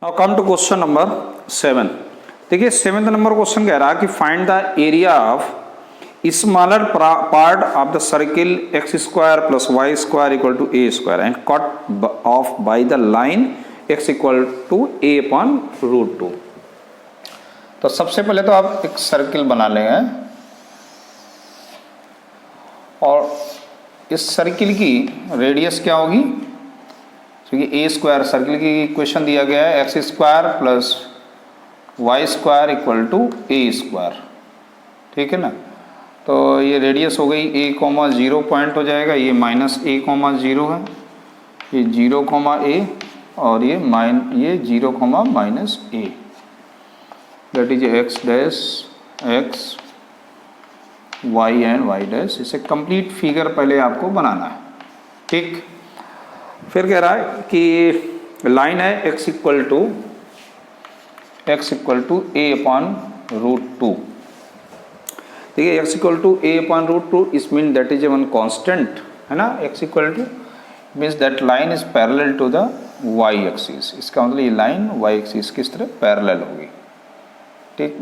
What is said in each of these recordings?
Now come to question number 7। देखिए 7th number question कह रहा है कि find the area of smaller part of the circle x square plus y square equal to a square and cut off by the line x equal to a upon root 2। तो सबसे पहले तो आप एक सर्किल बना लेंगे और इस सर्किल की रेडियस क्या होगी, क्योंकि ए स्क्वायर सर्किल की इक्वेशन दिया गया है x square plus y square equal to a square, ठीक है ना। तो ये रेडियस हो गई ए कॉमा 0 पॉइंट हो जाएगा, ये माइनस ए कॉमा 0 है, ये 0 कॉमा ए और ये 0 comma minus a, that is x dash x y and y dash. इसे कंप्लीट फिगर पहले आपको बनाना है, ठीक। फिर कह रहा है कि लाइन है x equal to a upon root 2। देखिए x equal to a upon root 2 इस mean that is a one constant है ना। x equal to means that line is parallel to the y axis. इसका मतलब ये line y axis किस तरह parallel होगी, ठीक।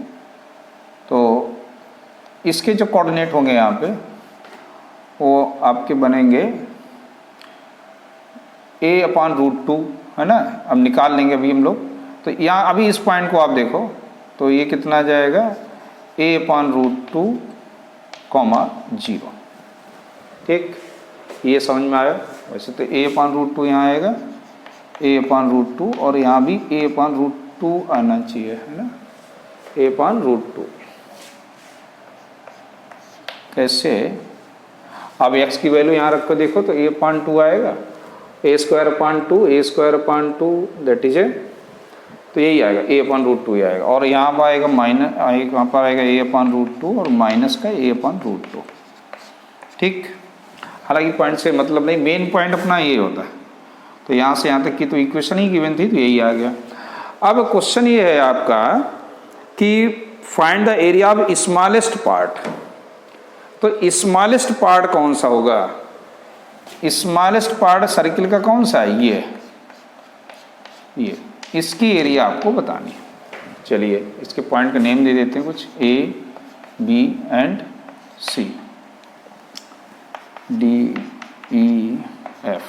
तो इसके जो कोऑर्डिनेट होंगे यहाँ पे वो आपके बनेंगे a अपॉन रूट 2 है ना। अब निकाल लेंगे अभी हम लोग। तो यहाँ अभी इस पॉइंट को आप देखो तो ये कितना आ जाएगा a अपॉन रूट 2 कॉमा 0, ठीक। ये समझ में आया। वैसे तो a अपॉन रूट 2 यहाँ आएगा a अपॉन रूट 2 और यहाँ भी a अपॉन रूट 2 आना चाहिए है ना, a अपॉन रूट 2। कैसे, अब x की वैल्यू यहाँ रख कर देखो तो a अपॉन 2 आएगा, A square upon 2 that is A, तो यही आएगा a अपॉन रूट 2 ही आएगा। और यहाँ पर आएगा माइनस, यहाँ पर आएगा a अपॉन रूट 2 और माइनस का a अपॉन रूट 2, ठीक। हालांकि पॉइंट से मतलब नहीं, मेन पॉइंट अपना ये होता है। तो यहाँ से यहाँ तक की तो इक्वेशन ही गिवन थी, तो यही आ गया। अब क्वेश्चन ये है आपका कि find the area of smallest part. तो स्मॉलेस्ट पार्ट कौन सा होगा, स्मॉलेस्ट पार्ट सर्किल का कौन सा है, ये इसकी एरिया आपको बतानी है। चलिए इसके पॉइंट का नेम दे देते हैं कुछ, A B and C, D E F.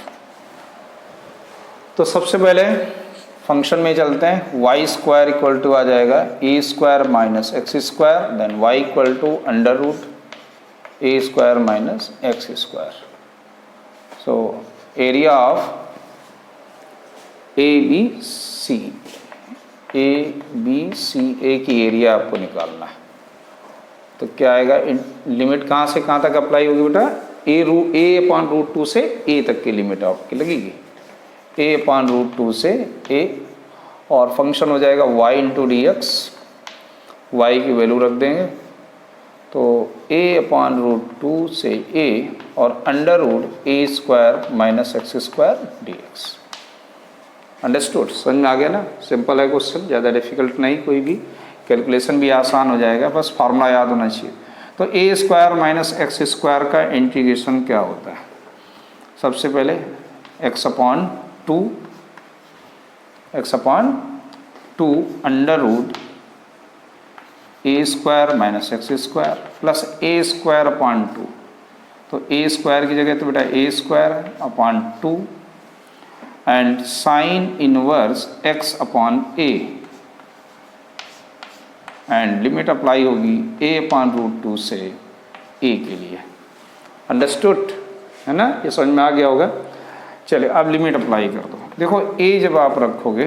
तो सबसे पहले फंक्शन में चलते हैं। वाई स्क्वायर इक्वल टू आ जाएगा A square minus X square, then Y equal to under root A square minus X square. So area of ABC, A की area आपको निकालना है। तो क्या आएगा, लिमिट कहाँ से कहाँ तक अप्लाई होगी बेटा, ए अपॉन रूट 2 से a तक की लिमिट आपकी लगेगी, a अपॉन रूट 2 से a, और फंक्शन हो जाएगा y into d x, y की वैल्यू रख देंगे तो a अपॉन रूट 2 से a और under root A square minus X square D X. Understood, समझ में आ गया ना। सिंपल है क्वेश्चन, ज़्यादा डिफिकल्ट नहीं, कोई भी कैलकुलेशन भी आसान हो जाएगा, बस फार्मूला याद होना चाहिए। तो A square minus X square का इंटीग्रेशन क्या होता है, सबसे पहले X upon two under root A square minus X square plus A square upon 2। तो ए स्क्वायर की जगह तो बेटा A square upon 2 and sine inverse X upon A, and limit apply होगी ए अपॉन रूट 2 से ए के लिए। Understood है ना, ये समझ में आ गया होगा। चलिए अब लिमिट अप्लाई कर दो। देखो ए जब आप रखोगे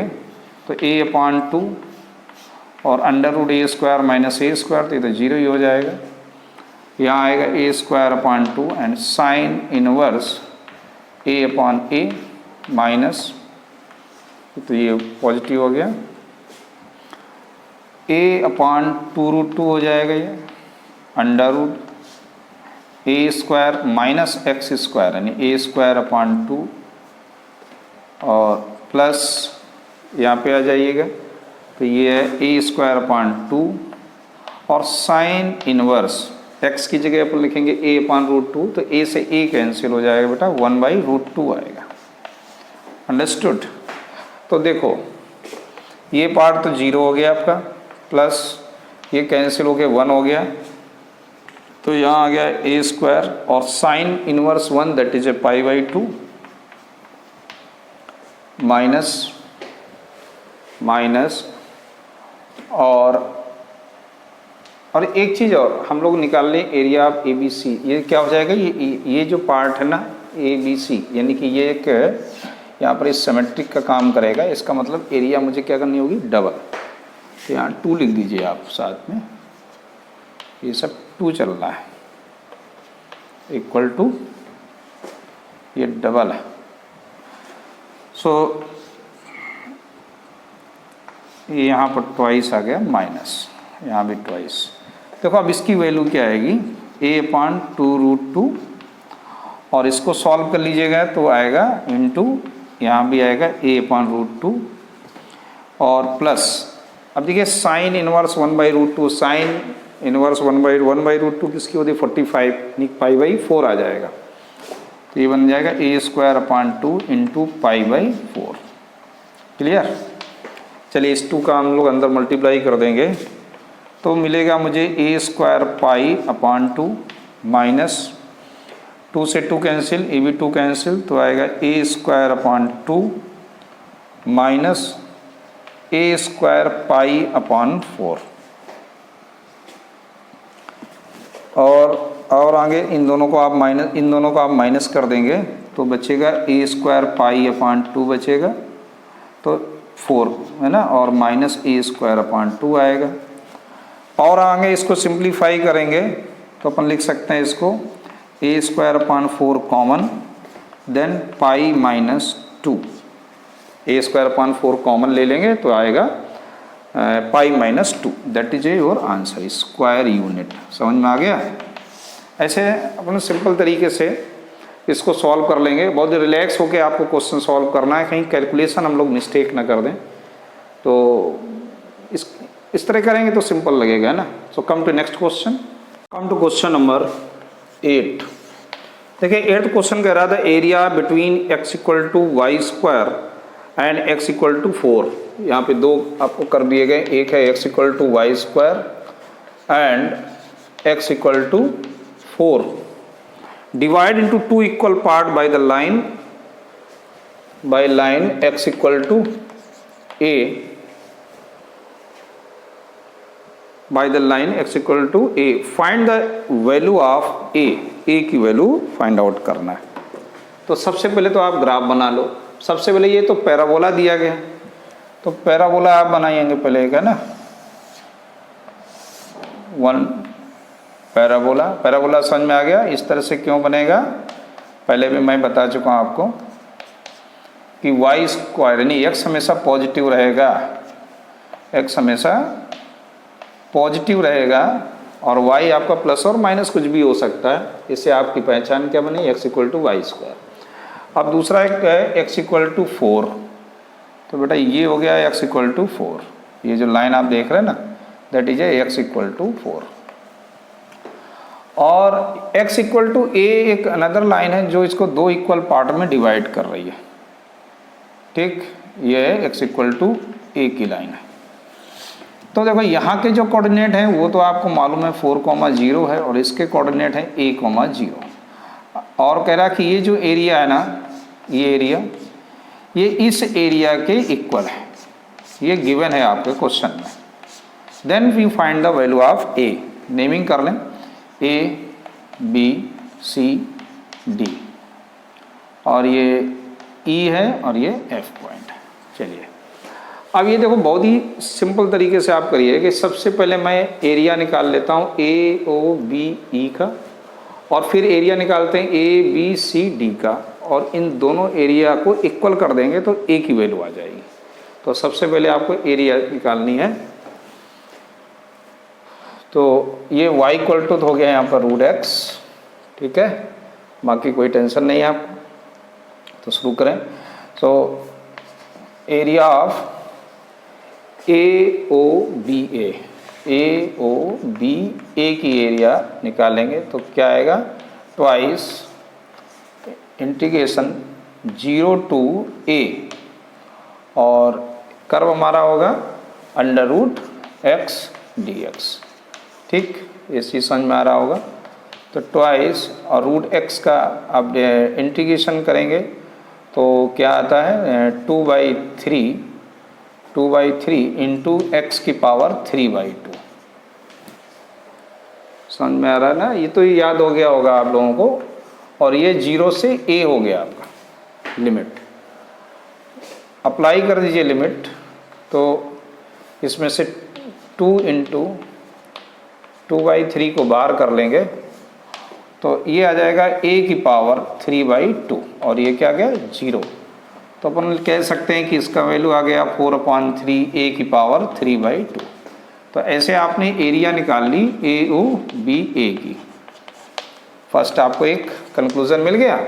तो ए अपॉन 2 और under root A square minus A square, तो ये तो 0 ही हो जाएगा। यहाँ आएगा A square upon 2 and sine inverse A upon A minus, तो ये पॉजिटिव हो गया, ए अपॉन 2 रूट 2 हो जाएगा ये, under root A square minus X square यानी ए स्क्वायर अपॉन 2 और प्लस यहाँ पे आ जाइएगा तो ये है ए स्क्वायर अपॉन 2 और साइन इनवर्स एक्स की जगह पर लिखेंगे ए अपॉन रूट 2, तो ए से ए कैंसिल हो जाएगा बेटा, 1/√2 आएगा। अंडरस्टूड। तो देखो ये पार्ट तो 0 हो गया आपका, प्लस ये कैंसिल हो के 1 हो गया, तो यहाँ आ गया ए स्क्वायर और sine inverse 1 that is A π/2 minus और एक चीज़ और हम लोग निकाल लें एरिया ऑफ ABC। ये क्या हो जाएगा, ये जो पार्ट है ना ABC, यानी कि ये एक यहाँ पर इस सिमेट्रिक का काम करेगा। इसका मतलब एरिया मुझे क्या करनी होगी, डबल। तो यहाँ 2 लिख दीजिए आप साथ में, ये सब 2 चल रहा है, इक्वल टू ये डबल है। सो ये यहाँ पर ट्वाइस आ गया माइनस, यहाँ भी ट्वाइस। देखो अब इसकी वैल्यू क्या आएगी, a/2√2 और इसको सॉल्व कर लीजिएगा तो आएगा इनटू, यहाँ भी आएगा a/√2 और प्लस, अब देखिए साइन इनवर्स 1/√2, साइन इनवर्स 1/√2 किसकी होती है 45, π/4 आ जाएगा। तो ये बन जाएगा a²/2 इंटू π/4। क्लियर। चलिए इस 2 का हम लोग अंदर मल्टीप्लाई कर देंगे तो मिलेगा मुझे a² π/2 माइनस 2 से 2 कैंसिल, ये भी 2 कैंसिल, तो आएगा a²/2 माइनस a² π/4 और आगे इन दोनों को आप माइनस कर देंगे तो बचेगा a² π/2 बचेगा, तो 4 है ना, और माइनस a²/2 आएगा। और आगे इसको सिंप्लीफाई करेंगे तो अपन लिख सकते हैं इसको a²/4 common, then π-2, a²/4 common ले लेंगे तो आएगा π-2, that is your answer, square unit. समझ में आ गया। ऐसे अपन सिंपल तरीके से इसको सॉल्व कर लेंगे। बहुत रिलैक्स होकर आपको क्वेश्चन सॉल्व करना है, कहीं कैलकुलेशन हम लोग मिस्टेक ना कर दें, तो इस तरह करेंगे तो सिंपल लगेगा, है ना। So come to next question, come to question number 8। देखिए 8th क्वेश्चन कह रहा था area between x = y² and x = 4। यहाँ पे 2 आपको कर दिए गए, एक है x = y² and x = 4। Divide into 2 equal part by the line x = a, by the line x = a, find the value of a की वैल्यू फाइंड आउट करना है। तो सबसे पहले तो आप ग्राफ बना लो। सबसे पहले ये तो पैराबोला दिया गया, तो पैराबोला आप बनाएंगे पहले, एक है ना 1 पैराबोला समझ में आ गया। इस तरह से क्यों बनेगा, पहले भी मैं बता चुका हूँ आपको कि y² यानी x हमेशा पॉजिटिव रहेगा, x हमेशा पॉजिटिव रहेगा और y आपका प्लस और माइनस कुछ भी हो सकता है। इससे आपकी पहचान क्या बनी, x = y²। अब दूसरा एक है x = 4, तो बेटा ये हो गया x = 4। ये जो लाइन आप देख रहे हैं ना, दैट इज x = 4। और x = a एक अनदर लाइन है जो इसको 2 इक्वल पार्ट में डिवाइड कर रही है। ठीक, ये है x = a की लाइन है। तो देखो यहाँ के जो कोऑर्डिनेट हैं वो तो आपको मालूम है 4,0 है और इसके कोऑर्डिनेट है a,0। और कह रहा कि ये जो एरिया है ना, ये एरिया ये इस एरिया के इक्वल है, ये गिवन है आपके क्वेश्चन में। Then we find the value of a, naming कर लें a b c d, और ये E है और ये F पॉइंट है। चलिए अब ये देखो बहुत ही सिंपल तरीके से आप करिए कि सबसे पहले मैं एरिया निकाल लेता हूँ AOBE का, और फिर एरिया निकालते हैं ABCD का, और इन दोनों एरिया को इक्वल कर देंगे तो A की वैल्यू आ जाएगी। तो सबसे पहले आपको एरिया निकालनी है। तो ये y = हो गया यहाँ पर √x, ठीक है, बाकी कोई टेंशन नहीं है आपको। तो शुरू करें। तो एरिया ऑफ AOBA की एरिया निकालेंगे तो क्या आएगा, ट्वाइस इंटीग्रेशन 0 to a, और कर्व हमारा होगा under root x d x. ठीक, ये चीज़ समझ में आ रहा होगा। तो ट्वाइस और रूट एक्स का आप इंटीग्रेशन करेंगे तो क्या आता है 2/3 इंटू एक्स की पावर 3/2। समझ में आ रहा है ना, ये तो याद हो गया होगा आप लोगों को। और ये 0 से a हो गया आपका लिमिट। अप्लाई कर दीजिए लिमिट, तो इसमें से 2 इंटू 2/3 को बाहर कर लेंगे तो ये आ जाएगा a की पावर 3/2 और ये क्या गया 0। तो अपन कह सकते हैं कि इसका वैल्यू आ गया 4/3 a की पावर 3/2। तो ऐसे आपने एरिया निकाल ली ए ओ बी ए की। फर्स्ट आपको एक कंक्लूजन मिल गया।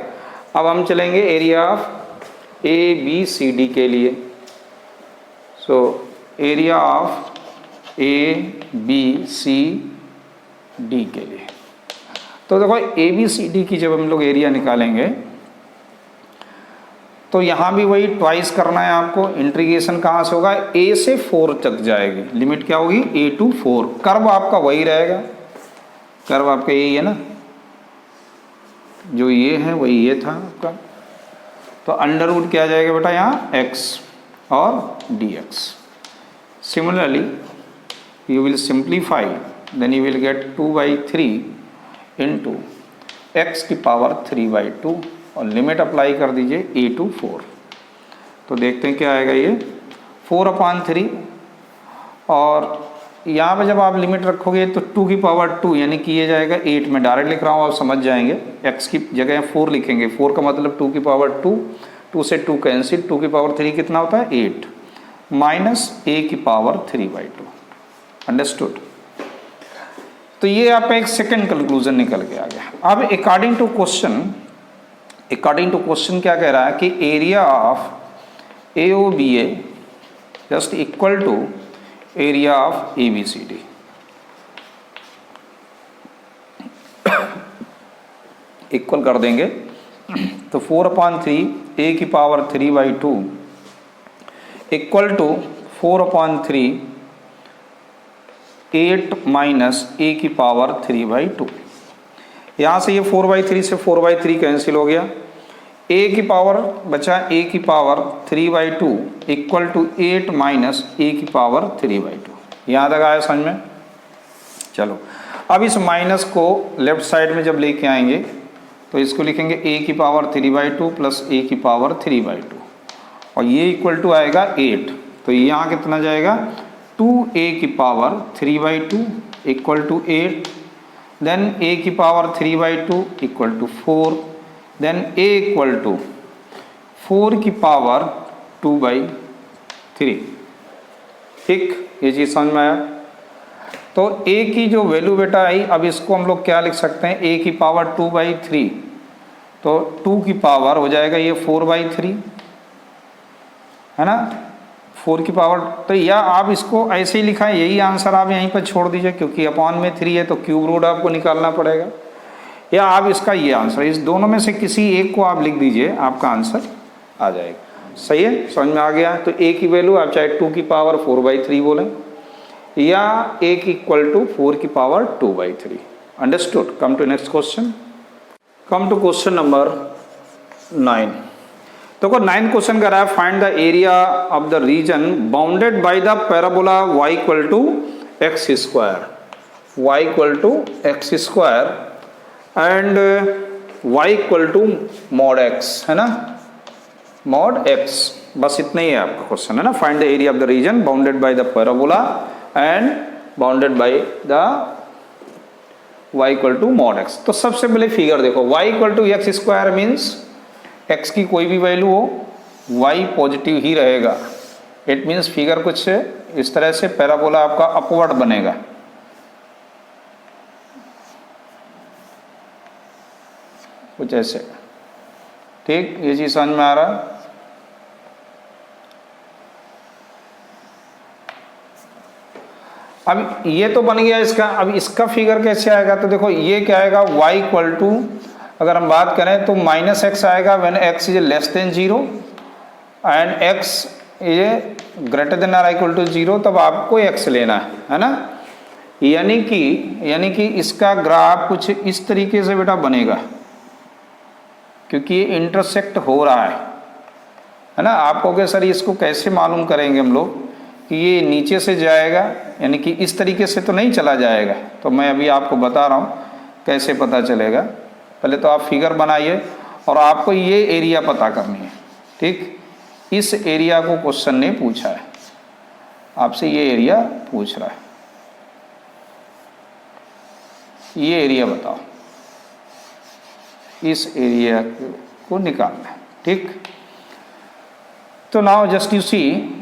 अब हम चलेंगे area of A B C D के लिए। So area of A B C D के लिए, तो देखो ए बी सी डी की जब हम लोग एरिया निकालेंगे तो यहाँ भी वही ट्वाइस करना है आपको। इंटीग्रेशन कहाँ से होगा, a से 4 तक जाएगी। लिमिट क्या होगी a to 4। कर्व आपका वही रहेगा, कर्व आपका यही है ना, जो ये है वही ये था आपका। तो अंडर रूट क्या आ जाएगा बेटा यहाँ x और dx। Similarly you will simplify, then you will get 2/3 into x की पावर 3/2 और लिमिट अप्लाई कर दीजिए a to 4। तो देखते हैं क्या आएगा ये 4/3। और यहाँ पे जब आप लिमिट रखोगे तो 2 की पावर 2 यानी कि ये जाएगा 8 में डायरेक्ट लिख रहा हूँ, आप समझ जाएंगे। x की जगह 4 लिखेंगे, 4 का मतलब 2 की पावर 2, 2 से 2 कैंसिल, 2 की पावर 3 कितना होता है 8 माइनस a की पावर 3/2। अंडरस्टूड। तो ये आपका एक सेकंड कंक्लूजन निकल के आ गया। अब अकॉर्डिंग टू क्वेश्चन क्या कह रहा है कि area of A O B A just equal to area of A B C D. Equal कर देंगे तो 4/3 a की power 3/2 equal to 4/3 8 minus a की पावर 3/2। यहाँ से ये 4/3 से 4/3 कैंसिल हो गया। a की पावर बचा a की power 3/2 equal to 8 minus a की पावर 3/2। यहाँ तक आया समझ में। चलो अब इस माइनस को लेफ्ट साइड में जब लेके आएंगे तो इसको लिखेंगे a की पावर 3/2 प्लस a की पावर 3/2 और ये इक्वल टू आएगा 8। तो यहाँ कितना जाएगा 2a की power 3/2 equal to 8, then a की power 3/2 equal to 4, then a equal to 4 की पावर 2/3। ठीक, ये चीज़ समझ में आया। तो a की जो वैल्यू बेटा आई, अब इसको हम लोग क्या लिख सकते हैं, a की पावर 2/3 तो 2 की पावर हो जाएगा ये 4/3 है ना, 4 की पावर। तो या आप इसको ऐसे ही लिखा है, यही आंसर आप यहीं पर छोड़ दीजिए क्योंकि अपॉन में 3 है तो क्यूब रूट आपको निकालना पड़ेगा। या आप इसका ये आंसर, इस दोनों में से किसी एक को आप लिख दीजिए, आपका आंसर आ जाएगा। सही है, समझ में आ गया। तो a की वैल्यू आप चाहे 2 की पावर 4/3 बोलें या a की इक्वल टू 4 की power 2/3। Understood. Come to next question. Come to question number 9। तो 9 क्वेश्चन कर रहा है, find the area of the region bounded by the parabola y equal to x square, y equal to x square and y equal to mod x, है ना, mod x। बस इतना ही है आपका क्वेश्चन, है ना। Find the area of the region bounded by the parabola and bounded by the y equal to mod x। तो सबसे पहले फिगर देखो, y equal to x square means x की कोई भी वैल्यू हो y पॉजिटिव ही रहेगा। इट मीन्स फिगर कुछ इस तरह से पैराबोला आपका अपवर्ड बनेगा। कुछ ऐसे, ठीक, ये चीज समझ में आ रहा है। अब ये तो बन गया इसका। अब इसका फिगर कैसे आएगा, तो देखो ये क्या आएगा, y इक्वल टू, अगर हम बात करें तो -x आएगा when x is less than 0 and x is greater than or equal to 0 तब आपको x लेना है ना। यानी कि इसका ग्राफ कुछ इस तरीके से बेटा बनेगा, क्योंकि ये इंटरसेक्ट हो रहा है ना। आप कहोगे सर इसको कैसे मालूम करेंगे हम लोग कि ये नीचे से जाएगा, यानी कि इस तरीके से तो नहीं चला जाएगा। तो मैं अभी आपको बता रहा हूँ कैसे पता चलेगा। पहले तो आप फिगर बनाइए और आपको ये एरिया पता करनी है, ठीक। इस एरिया को क्वेश्चन ने पूछा है आपसे, ये एरिया पूछ रहा है, ये एरिया बताओ, इस एरिया को निकालना है, ठीक। तो नाउ जस्ट यू सी,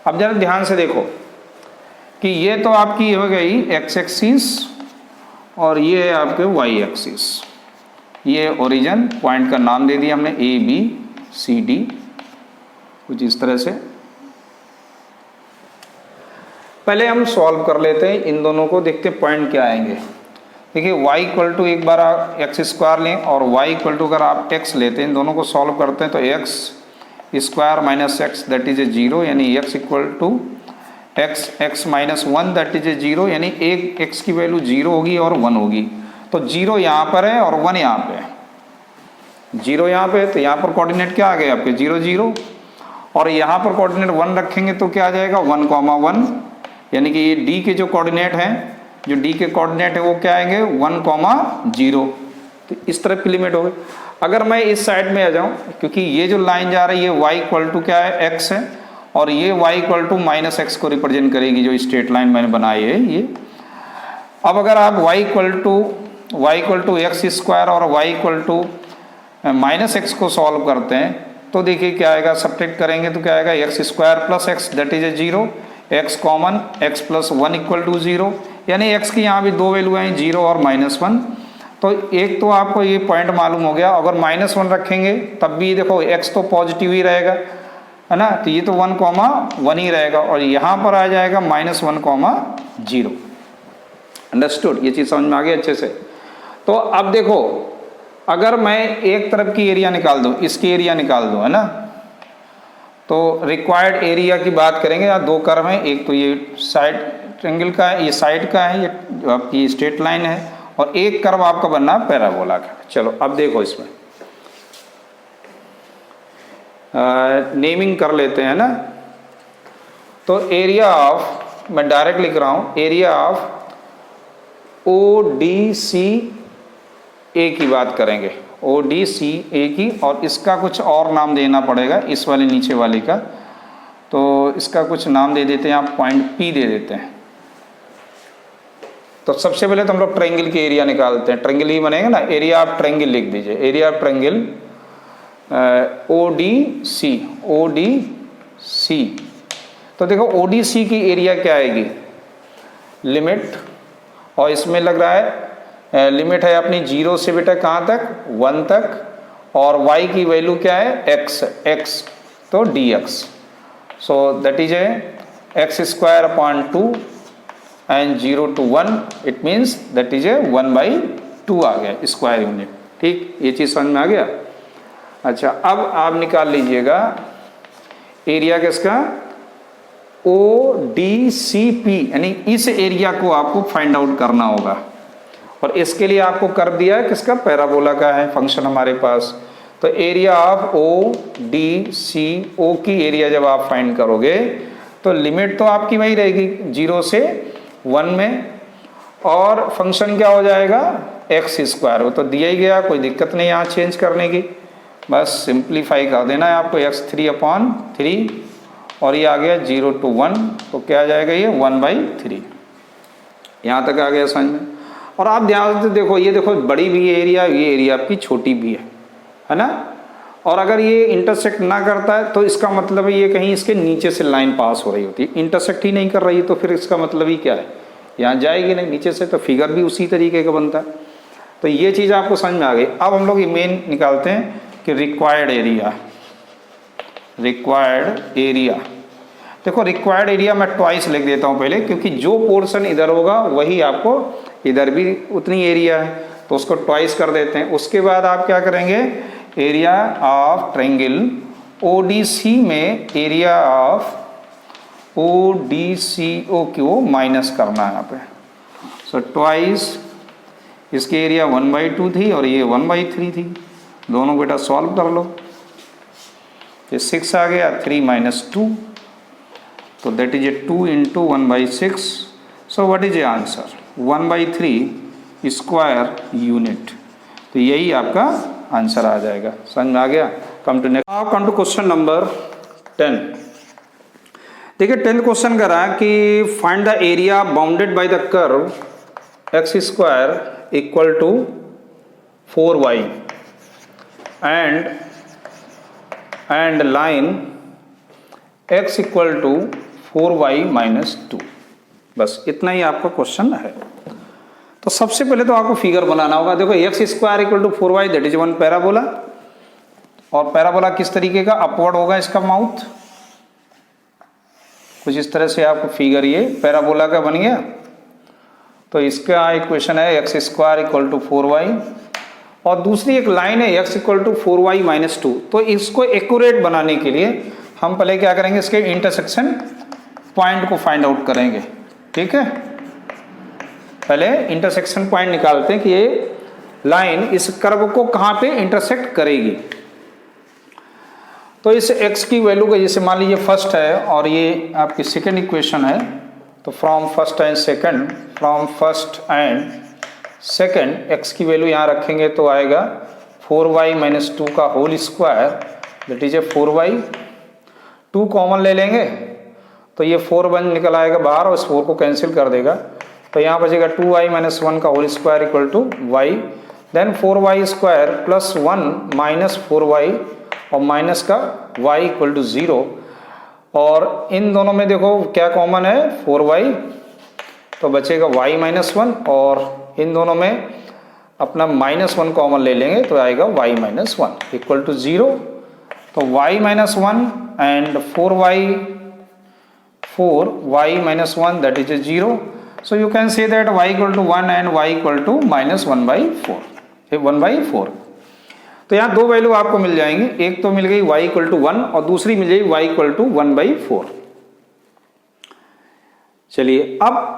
अब जरा ध्यान से देखो कि ये तो आपकी हो गई एक्स एक्सिस और ये है आपके वाई एक्सिस। ये ओरिजिन पॉइंट का नाम दे दिया हमने ए बी सी डी, कुछ इस तरह से। पहले हम सॉल्व कर लेते हैं इन दोनों को, देखते पॉइंट क्या आएंगे। देखिए y इक्वल टू एक बार आप एक्स स्क्वायर लें और y इक्वल टू अगर आप x लेते हैं, इन दोनों को सॉल्व करते हैं तो x square minus x that is a 0, यानी x equal to x minus 1 that is a 0, यानी एक x की वैल्यू 0 होगी और 1 होगी। तो 0 यहाँ पर है और 1 यहाँ पे है। 0 यहाँ पे है तो यहाँ पर कोऑर्डिनेट क्या आ गए आपके 0 0, और यहाँ पर कोऑर्डिनेट 1 रखेंगे तो क्या आ जाएगा 1 1, यानी कि ये d के जो कोऑर्डिनेट हैं, जो d के कोऑर्डिनेट है वो क्या आएंगे 1 0। तो इस तरफ की लिमिट हो गई। अगर मैं इस साइड में आ जाऊं, क्योंकि ये जो लाइन जा रही है y इक्वल टू क्या है x है, और ये y equal to minus x को रिप्रेजेंट करेगी, जो स्ट्रेट लाइन मैंने बनाई है ये। अब अगर आप y equal to x square और y equal to minus x को सॉल्व करते हैं तो देखिए क्या आएगा, सब्ट्रैक्ट करेंगे तो क्या आएगा x square plus x that is a 0, x common x plus 1 equal to 0, यानी x की यहाँ भी दो वैल्यू हैं 0 और -1। तो एक तो आपको ये पॉइंट मालूम हो गया। अगर -1 रखेंगे तब भी देखो x तो पॉजिटिव ही रहेगा, है ना, तो ये तो 1 1 ही रहेगा, और यहाँ पर आ जाएगा -1 0। अंडरस्टूड, ये चीज़ समझ में आ गई अच्छे से। तो अब देखो अगर मैं एक तरफ की एरिया निकाल दूँ, इसकी एरिया निकाल दूँ, है ना, तो रिक्वायर्ड एरिया की बात करेंगे। यहाँ दो कर्व हैं, एक तो ये साइड ट्रेंगल का है, ये साइड का है, ये आपकी स्ट्रेट लाइन है, और एक कर्व आपका बनना है पैराबोला का। चलो अब देखो इसमें नेमिंग कर लेते हैं ना। तो एरिया ऑफ, मैं डायरेक्ट लिख रहा हूँ, एरिया ऑफ ODC ए की बात करेंगे, ODC ए की, और इसका कुछ और नाम देना पड़ेगा इस वाले नीचे वाले का। तो इसका कुछ नाम दे देते हैं, आप पॉइंट P दे देते हैं। तो सबसे पहले तो हम लोग ट्रायंगल की एरिया निकालते हैं, ट्रायंगल ही बनेगा ना, एरिया ऑफ ट्रायंगल लिख दीजिए, एरिया ऑफ ट्रायंगल ODC। तो देखो ODC की एरिया क्या आएगी, लिमिट, और इसमें लग रहा है लिमिट है अपनी 0 से बेटा कहाँ तक 1 तक, और y की वैल्यू क्या है x, तो dx, so that is A x square upon 2 and 0 to 1 it means that is ए 1/2 आ गया स्क्वायर यूनिट। ठीक, ये चीज़ समझ में आ गया। अच्छा, अब आप निकाल लीजिएगा एरिया किसका, ODCP, यानी इस एरिया को आपको फाइंड आउट करना होगा, और इसके लिए आपको कर दिया है किसका, पैराबोला का है फंक्शन हमारे पास। तो एरिया ऑफ ODCO की एरिया जब आप फाइंड करोगे तो लिमिट तो आपकी वही रहेगी 0 से 1 में, और फंक्शन क्या हो जाएगा x स्क्वायर, वो तो दिया ही गया, कोई दिक्कत नहीं यहाँ चेंज करने की, बस सिंप्लीफाई कर देना है आपको, x3/3, और ये आ गया 0 to 1, तो क्या आ जाएगा ये 1/3। यहाँ तक आ गया समझ में। और आप ध्यान से देखो, ये देखो बड़ी भी एरिया, ये एरिया आपकी छोटी भी है ना, और अगर ये इंटरसेक्ट ना करता है तो इसका मतलब है ये कहीं इसके नीचे से लाइन पास हो रही होती है, इंटरसेक्ट ही नहीं कर रही है, तो फिर इसका मतलब ही क्या है, यहाँ जाएगी नहीं नीचे से, तो फिगर भी उसी तरीके का बनता है। तो ये चीज़ आपको समझ में आ गई। अब हम लोग ये मेन निकालते हैं कि रिक्वायर्ड एरिया। देखो रिक्वायर्ड एरिया मैं ट्वाइस लिख देता हूँ पहले, क्योंकि जो पोर्शन इधर होगा वही आपको इधर भी उतनी एरिया है, तो उसको ट्वाइस कर देते हैं। उसके बाद आप क्या करेंगे, एरिया ऑफ ट्रायंगल ODC में एरिया ऑफ ODCO को माइनस करना है यहाँ पे। सो ट्वाइस, इसकी एरिया 1/2 थी और ये 1/3 थी, दोनों बेटा सॉल्व कर लो। ये 6 आ गया, 3 - 2, तो that is a 2 × 1/6। So what is a answer, 1/3 square unit. तो यही आपका आंसर आ जाएगा। समझ में आ गया। Come to next, now come to question number 10। देखिए 10th क्वेश्चन कह रहा है कि find the area bounded by the curve x² = 4y and line x = 4y - 2। बस इतना ही आपका क्वेश्चन है। तो सबसे पहले तो आपको फिगर बनाना होगा। देखो x² = 4y, that is one parabola. और पैराबोला किस तरीके का, अपवर्ड होगा इसका माउथ, कुछ इस तरह से आपको फिगर ये पैराबोला का बन गया। तो इसका इक्वेशन है x² = 4y, और दूसरी एक लाइन है x = 4y - 2। तो इसको एक्यूरेट बनाने के लिए हम पहले क्या करेंगे, इसके इंटरसेक्शन पॉइंट को फाइंड आउट करेंगे। ठीक है, पहले इंटरसेक्शन पॉइंट निकालते हैं कि ये लाइन इस कर्व को कहाँ पे इंटरसेक्ट करेगी। तो इस x की वैल्यू का, जैसे मान लीजिए फर्स्ट है और ये आपकी सेकेंड इक्वेशन है, तो from first and second x की वैल्यू यहाँ रखेंगे तो आएगा 4y - 2 का whole square, that is a 4y। 2 common ले लेंगे तो ये 4 1 निकल आएगा बाहर और इस 4 को कैंसिल कर देगा, तो यहाँ बचेगा 2y - 1 का whole square = y। Then 4y² + 1 - 4y और माइनस का y = 0। और इन दोनों में देखो क्या कॉमन है, 4y, तो बचेगा y - 1, और इन दोनों में अपना -1 कॉमन ले लेंगे तो आएगा y - 1 = 0। तो y - 1 and 4y - 1 that is 0। So you can say that y = 1 and y = -1/4। तो यहाँ दो वैल्यू आपको मिल जाएंगी, एक तो मिल गई y = 1 और दूसरी मिल जाएगी y = 1/4। चलिए अब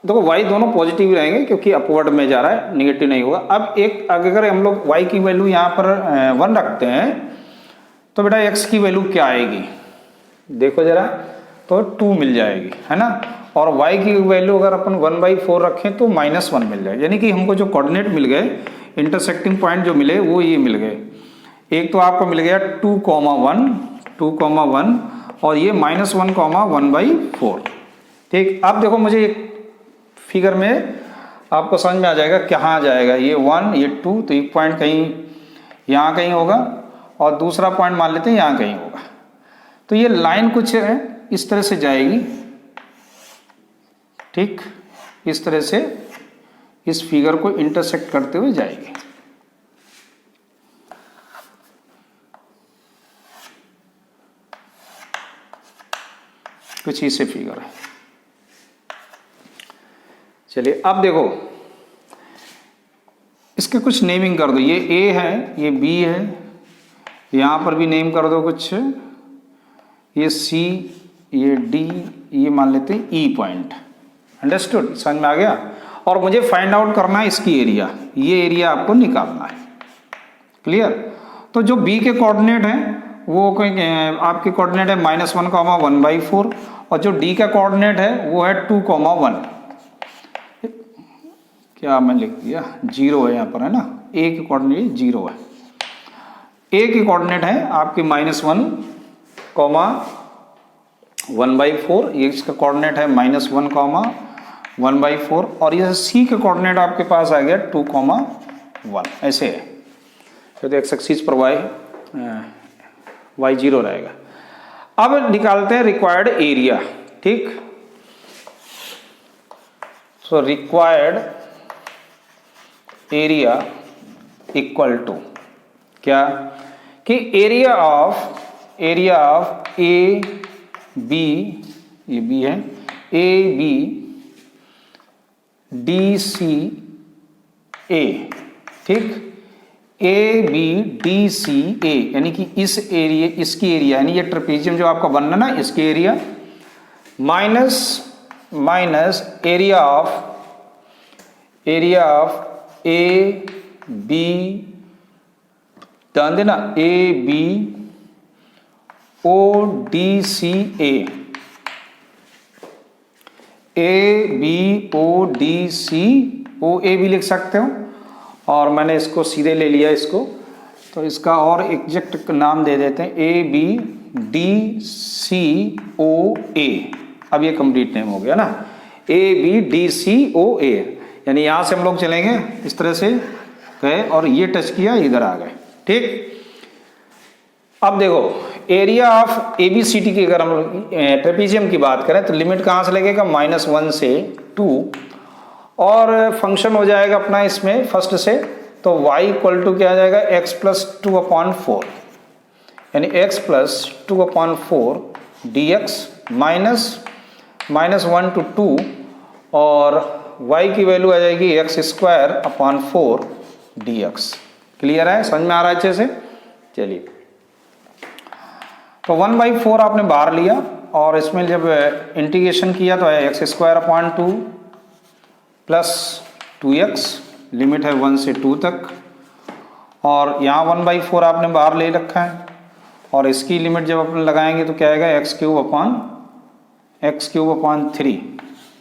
देखो y दोनों पॉजिटिव रहेंगे क्योंकि अपवर्ड में जा रहा है, निगेटिव नहीं होगा। अब एक अगर हम लोग y की वैल्यू यहाँ पर 1 रखते हैं तो बेटा x की वैल्यू क्या आएगी, देखो जरा, तो 2 मिल जाएगी, है ना। और y की वैल्यू अगर अपन 1/4 रखें तो -1 मिल जाएगी। यानी कि हमको जो कोऑर्डिनेट मिल गए, इंटरसेक्टिंग पॉइंट जो मिले वो ये मिल गए। एक तो आपको मिल गया 2,1 और ये -1,1/4। ठीक, अब देखो मुझे एक फिगर में आपको समझ में आ जाएगा कहाँ जाएगा, ये 1 ये 2, तो एक पॉइंट कहीं यहाँ कहीं होगा और दूसरा पॉइंट मान लेते हैं यहाँ कहीं होगा। तो ये लाइन कुछ इस तरह से जाएगी, ठीक, इस तरह से इस फिगर को इंटरसेक्ट करते हुए जाएगी। कुछ इसे फिगर है। चलिए अब देखो इसके कुछ नेमिंग कर दो, ये A है, ये B है, यहाँ पर भी नेम कर दो कुछ, ये C, ये D, ये मान लेते हैं E पॉइंट। अंडरस्टूड, समझ में आ गया। और मुझे फाइंड आउट करना है इसकी एरिया, ये एरिया आपको निकालना है। क्लियर। तो जो B के कोऑर्डिनेट हैं वो आपके कोऑर्डिनेट है -1,1/4 और जो D का कोऑर्डिनेट है वो है 2,1। क्या मैं लिख दिया, 0 है यहाँ पर, है ना। A के कोऑर्डिनेट 0 है। A के कोऑर्डिनेट है आपके -1,1/4, ये इसका कोऑर्डिनेट है -1,1/4 और ये C का कोऑर्डिनेट आपके पास आ गया 2,1, ऐसे है। तो एक्स एक्सिस पर y 0 रहेगा। अब निकालते हैं रिक्वायर्ड एरिया। ठीक, so required area equal to क्या, कि एरिया ऑफ ए बी, ये बी है, ए बी डी सी ए, ठीक, ए बी डी सी ए, यानी कि इस एरिया, इसकी एरिया, यानी ये ट्रेपेजियम जो आपका बनना ना, इसकी area minus area of A B, ध्यान देना, A B O D C A B O D C O A भी लिख सकते हो, और मैंने इसको सीधे ले लिया इसको, तो इसका और एग्जैक्ट नाम दे देते हैं A B D C O ए। अब ये कंप्लीट नेम हो गया ना, A B D C O ए, यानी यहां से हम लोग चलेंगे इस तरह से गए और ये टच किया, इधर आ गए, ठीक। अब देखो area of A B C T की अगर हम लोग ट्रेपेजियम की बात करें तो लिमिट कहाँ से लगेगा, -1 से 2, और फंक्शन हो जाएगा अपना इसमें फर्स्ट से, तो y इक्वल टू क्या आ जाएगा, x प्लस 2/4, यानी x plus 2/4 dx minus 1 to 2, और y की वैल्यू आ जाएगी x²/4 dx। क्लियर है, समझ में आ रहा है अच्छे से? चलिए, तो 1/4 आपने बाहर लिया और इसमें जब इंटीग्रेशन किया तो है x² प्लस 2x, लिमिट है 1 से 2 तक, और यहाँ 1/4 आपने बाहर ले रखा है, और इसकी लिमिट जब अपन लगाएंगे तो क्या आएगा, x³ 3,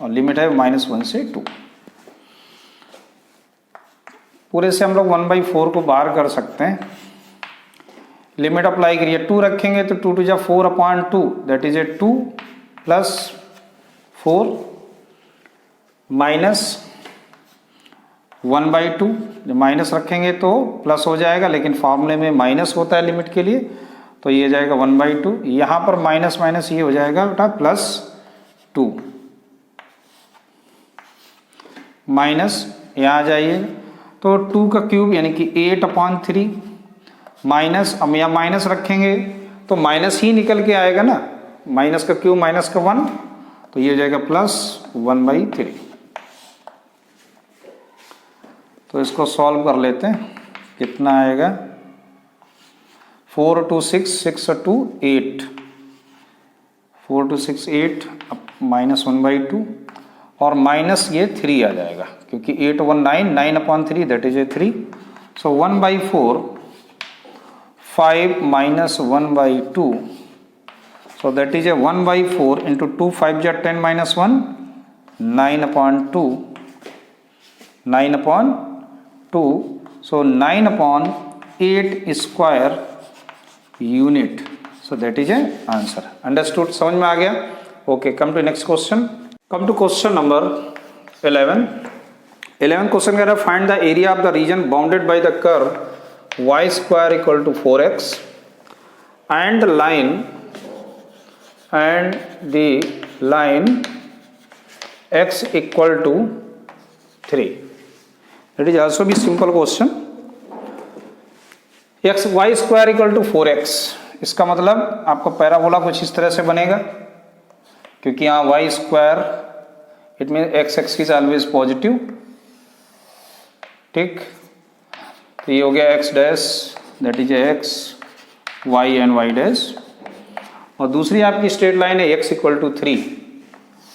और लिमिट है -1 से 2। पूरे से हम लोग 1/4 को बाहर कर सकते हैं, लिमिट अप्लाई करिए, 2 रखेंगे तो 2 to 4/2, that is 2 plus 4 minus 1/2, जब माइनस रखेंगे तो प्लस हो जाएगा, लेकिन फॉर्मूले में माइनस होता है लिमिट के लिए, तो ये जाएगा 1/2, यहाँ पर माइनस माइनस ये हो जाएगा बेटा +2, माइनस यहाँ जाइए तो 2 का क्यूब यानी कि 8/3 माइनस, अब यहाँ माइनस रखेंगे तो माइनस ही निकल के आएगा ना, माइनस का क्यूब माइनस का 1, तो ये हो जाएगा +1/3। तो इसको सॉल्व कर लेते हैं, कितना आएगा, 4 to 6, 6 to 8, 4 to 6 8, अब -1/2, और माइनस ये 3 आ जाएगा, क्योंकि 8 1 9, 9/3 that is 3, so 1/4 5 minus 1/2, so that is 1/4 into 2 5 = 10 minus 1, 9/2, 9/2, so 9/8 square unit, so that is an answer. Understood? समझ में आ गया? Okay, come to next question. Come to question number 11. 11 question कह रहा है, find the area of the region bounded by the curve y² = 4x and the line x = 3. It is also be simple question. y² = 4x, इसका मतलब आपका parabola कुछ इस तरह से बनेगा, क्योंकि यहाँ y², it mean x axis always positive, ठीक, तो ये हो गया x dash, that is x y and y dash, और दूसरी आपकी स्ट्रेट लाइन है x = 3,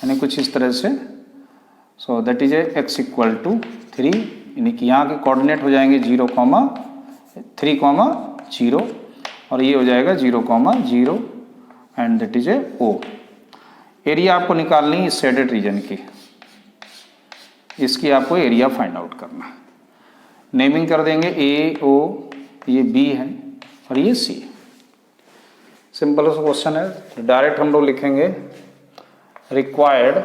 यानी कुछ इस तरह से, सो दैट इज x = 3, यानी कि यहाँ के कोऑर्डिनेट हो जाएंगे 0, 3, 0, और ये हो जाएगा 0, 0, and that is O। Area आपको निकालनी है इस शेडेड रीजन की, इसकी आपको एरिया फाइंड आउट करना है। नेमिंग कर देंगे A O, ये B है और ये C। सिंपल सा क्वेश्चन है, डायरेक्ट हम लोग लिखेंगे required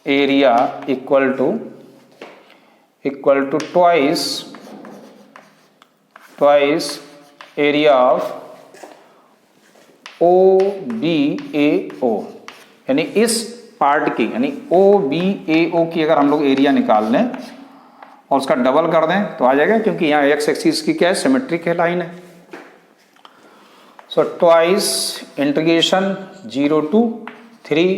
area equal to twice area of OBAO, यानी इस पार्ट की, यानी OBAO की अगर हम लोग एरिया निकाल लें और उसका डबल कर दें तो आ जाएगा, क्योंकि यहाँ x एक्सिस की क्या है, सिमेट्रिक है लाइन है। सो ट्वाइस इंटीग्रेशन 0 to 3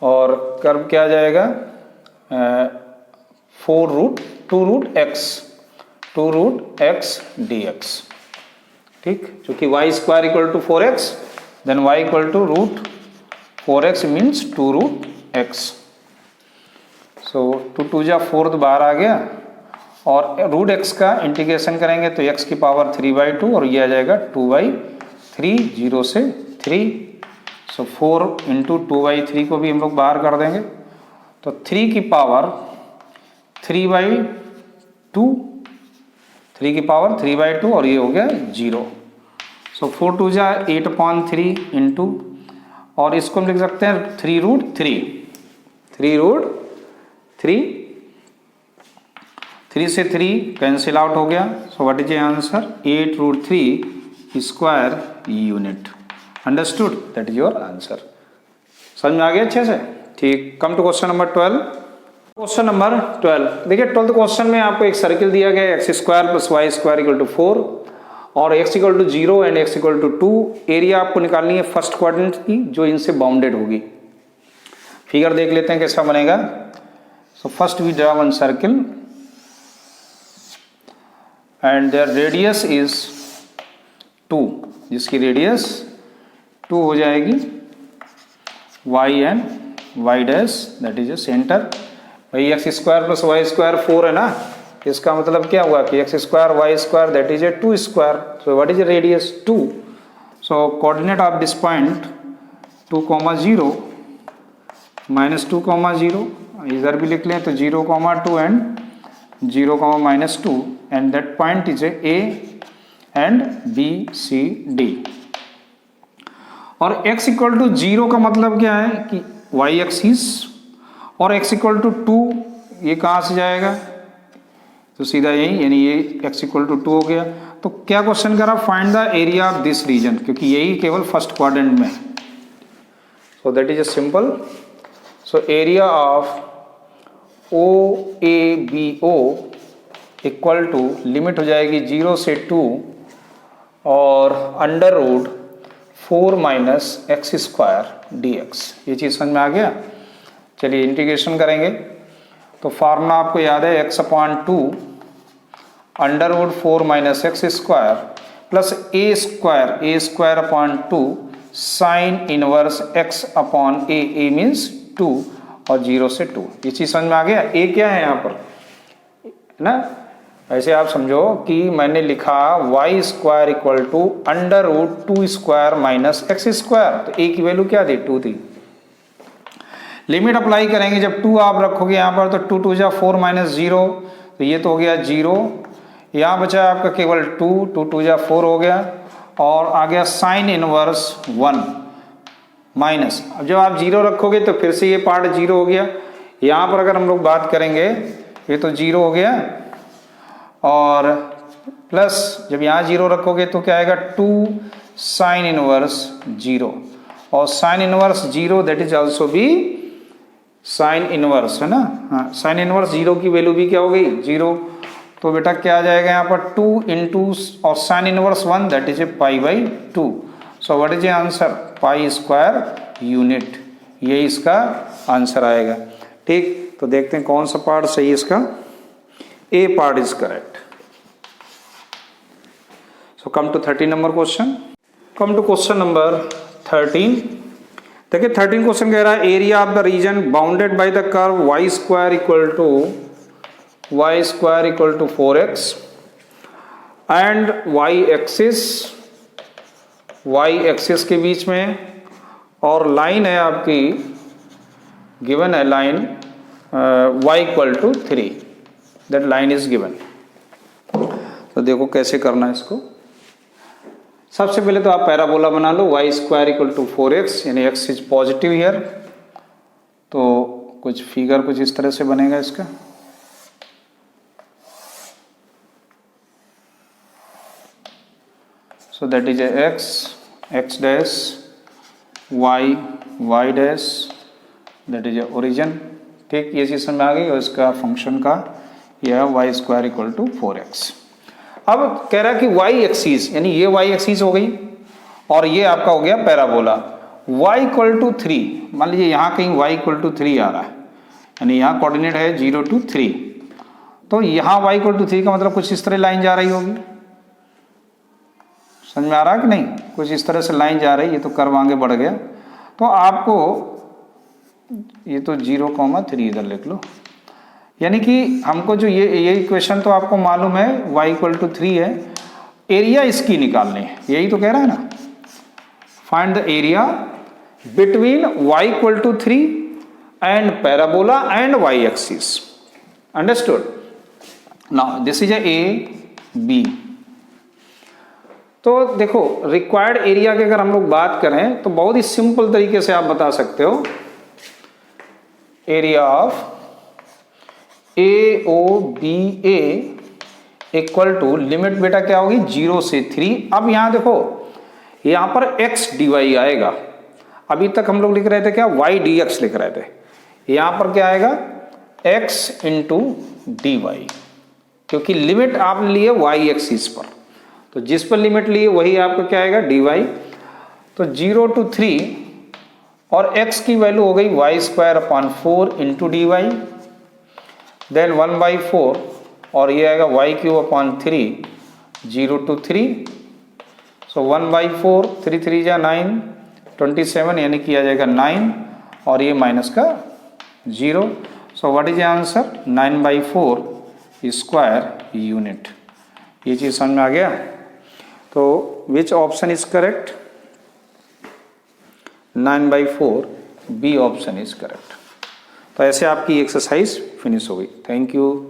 और कर्व क्या आ जाएगा 2 रूट x dx, ठीक, क्योंकि y square equal to 4x, then y equal to root 4x means 2 root x। So 2 2 जा 4 तो बाहर आ गया और रूट x का इंटीग्रेशन करेंगे तो x की पावर 3/2 और ये आ जाएगा 2/3, 0 से 3। सो 4 इंटू 2/3 को भी हम लोग बाहर कर देंगे तो 3 की पावर 3/2, 3 की पावर 3/2 और ये हो गया 0। सो 4 2 जा 8/3 इंटू, और इसको हम लिख सकते हैं 3 रूट 3, 3 से 3 कैंसिल आउट हो गया। So what is answer 8 root 3 square unit. Understood, that is your answer. समझ में आ गया अच्छे से, ठीक। Come to question number 12। Question number 12 देखिए, 12th क्वेश्चन में आपको एक सर्किल दिया गया x square plus y square equal to 4 और x equal to 0 and x equal to 2। Area आपको निकालनी है फर्स्ट क्वाड्रेंट की जो इनसे बाउंडेड होगी। फिगर देख लेते हैं कैसा बनेगा। So first we draw one circle and there radius is 2, जिसकी रेडियस 2 हो जाएगी, y and y dash that is a centre. भाई x square plus y square 4 है ना, इसका मतलब क्या हुआ कि x square y square that is a 2 square. So what is a radius 2। So coordinate of this point 2, 0 -2, 0, इधर भी लिख लें तो 0, 2 and 0, -2 and that point is A and B C D। और x इक्वल टू 0 का मतलब क्या है कि y एक्सिस, और x इक्वल टू 2 ये कहाँ से जाएगा, तो सीधा यही, यानी ये x इक्वल टू 2 हो गया। तो क्या क्वेश्चन कर रहा, find the area of this region, क्योंकि यही केवल फर्स्ट क्वाड्रेंट में। So that is a simple. So area of OABO equal to limit हो जाएगी 0 से 2 और under root 4 minus x square dx। ये चीज़ समझ में आ गया। चलिए इंटीग्रेशन करेंगे तो फार्मूला आपको याद है x/2 under root 4 minus x square plus a square upon 2 sine inverse x upon a means 2 और 0 से 2। ये चीज़ समझ में आ गया। a क्या है यहाँ पर, है ना, ऐसे आप समझो कि मैंने लिखा y square equal to under root 2 square minus x square, तो a की वैल्यू क्या थी, 2 थी। लिमिट अप्लाई करेंगे, जब 2 आप रखोगे यहाँ पर तो 2 2 जा 4 माइनस 0, तो ये तो हो गया 0, यहाँ बचा आपका केवल 2 2 2 जा 4 हो गया और आ गया साइन इनवर्स 1 माइनस। अब जब आप 0 रखोगे तो फिर से ये पार्ट 0 हो गया। यहाँ पर अगर हम लोग बात करेंगे ये तो 0 हो गया और प्लस जब यहाँ 0 रखोगे तो क्या आएगा 2 साइन इनवर्स 0 और sine inverse 0 that is also भी साइन इनवर्स, है ना। हाँ, साइन इनवर्स 0 की वैल्यू भी क्या हो गई 0। तो बेटा क्या आ जाएगा यहाँ पर 2 इंटू और sine inverse 1 that is A π/2। So what is a answer, pi square unit, ये इसका आंसर आएगा। ठीक, तो देखते हैं कौन सा पार्ट सही है इसका। A part is correct. So come to 13 number question. Come to question number 13। देखिए 13 क्वेश्चन कह रहा है area of the region bounded by the curve y square equal to 4x and y axis के बीच में, और लाइन है आपकी गिवन है line y equal to 3, that line is given. तो देखो कैसे करना है इसको। सबसे पहले तो आप पैराबोला बना लो, y square equal to 4x, यानी x इज पॉजिटिव हियर। तो कुछ फिगर कुछ इस तरह से बनेगा इसका। सो that is x dash y dash that is origin. ठीक, ये चीज समझ में आ गई। और इसका फंक्शन का यह y square equal to 4x। अब कह रहा है कि y एक्सीस, यानी ये y एक्सीस हो गई और ये आपका हो गया पैराबोला। y इक्वल टू 3, मान लीजिए यहाँ कहीं y इक्वल टू 3 आ रहा है, यानी यहाँ कोऑर्डिनेट है 0 to 3, तो यहाँ y इक्वल टू 3 का मतलब कुछ इस तरह लाइन जा रही होगी। समझ में आ रहा है कि नहीं? कुछ इस तरह से लाइन जा रही है, ये तो कर्व आगे बढ़ गया। तो आपको ये तो 0,3 इधर लिख लो, यानी कि हमको जो ये इक्वेशन तो आपको मालूम है y इक्वल टू 3 है, एरिया इसकी निकालनी है, यही तो कह रहा है ना। Find the area between y equal to 3 and parabola and y axis. Understood? Now this is a B. तो देखो रिक्वायर्ड एरिया की अगर हम लोग बात करें तो बहुत ही सिंपल तरीके से आप बता सकते हो, area of A O B A equal to limit बेटा क्या होगी 0 से 3। अब यहां देखो यहां पर x dy आएगा, अभी तक हम लोग लिख रहे थे क्या y dx लिख रहे थे, यहां पर क्या आएगा x इंटू dy, क्योंकि लिमिट आपने लिए y एक्सिस पर, तो जिस पर लिमिट लिए वही आपको क्या आएगा dy। तो 0 to 3 और x की वैल्यू हो गई y² इंटू dy, देन 1/4 और ये आएगा y³ 0 to 3, सो 1/4 3 3 जा 9 27, यानी कि आ जाएगा 9 और ये माइनस का 0। So what is answer 9/4 square unit. ये चीज समझ में आ गया? तो which option is correct? 9/4 B option is correct. तो ऐसे आपकी एक्सरसाइज फिनिश हो गई। Thank you.